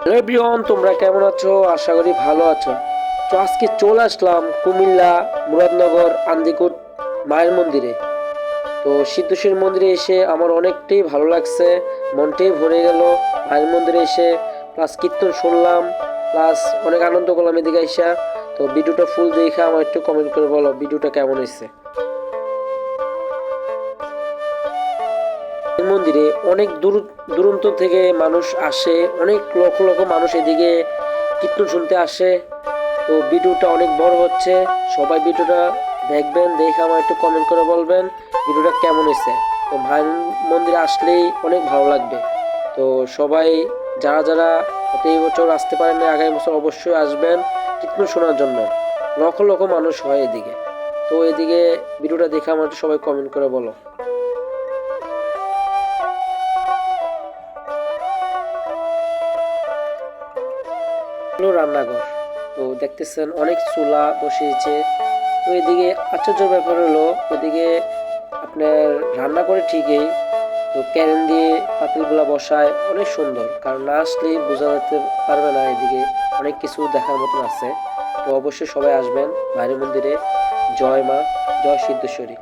Hello everyone, তোমরা কেমন আছো? আশা করি ভালো আছো। তো আজকে চলে আসলাম কুমিল্লা মুরাদনগর আন্দিকুট মায়ের মন্দিরে। তো সিদ্ধেশ্বরী মন্দিরে এসে আমার অনেকটাই ভালো লাগছে, মনটাই ভরে গেল। মায়ের মন্দিরে এসে প্লাস কীর্তন শুনলাম, প্লাস অনেক আনন্দ করলাম এদিকে আইসা। তো ভিডিওটা ফুল দেখে আমার একটু কমেন্ট করে বলো ভিডিওটা কেমন হয়েছে। মন্দিরে অনেক দূর দূরান্ত থেকে মানুষ আসে, অনেক লক্ষ লক্ষ মানুষ এদিকে কীর্তন শুনতে আসে। তো ভিডিওটা অনেক বড় হচ্ছে, সবাই ভিডিওটা দেখবেন, দেখে আমার একটু কমেন্ট করে বলবেন ভিডিওটা কেমন হয়েছে। তো ভাইন মন্দিরে আসলেই অনেক ভালো লাগবে। তো সবাই যারা যারা এই বছর আসতে পারেন না, আগামী বছর অবশ্যই আসবেন কীর্তন শোনার জন্য। লক্ষ লক্ষ মানুষ হয় এদিকে। তো এদিকে ভিডিওটা দেখে আমার একটু সবাই কমেন্ট করে বলো। হলো রান্নাঘর। তো দেখতেছেন অনেক চুলা বসিয়েছে। তো এদিকে আশ্চর্যের ব্যাপার হলো, ওইদিকে আপনার রান্না করে ঠিকই, তো ক্যারেন দিয়ে পাতিলগুলা বসায় অনেক সুন্দর, কারণ না আসলেই বোঝা যেতে পারবে না। এদিকে অনেক কিছু দেখার মতন আছে। তো অবশ্যই সবাই আসবেন মায়ের মন্দিরে। জয় মা, জয় সিদ্ধেশ্বরী।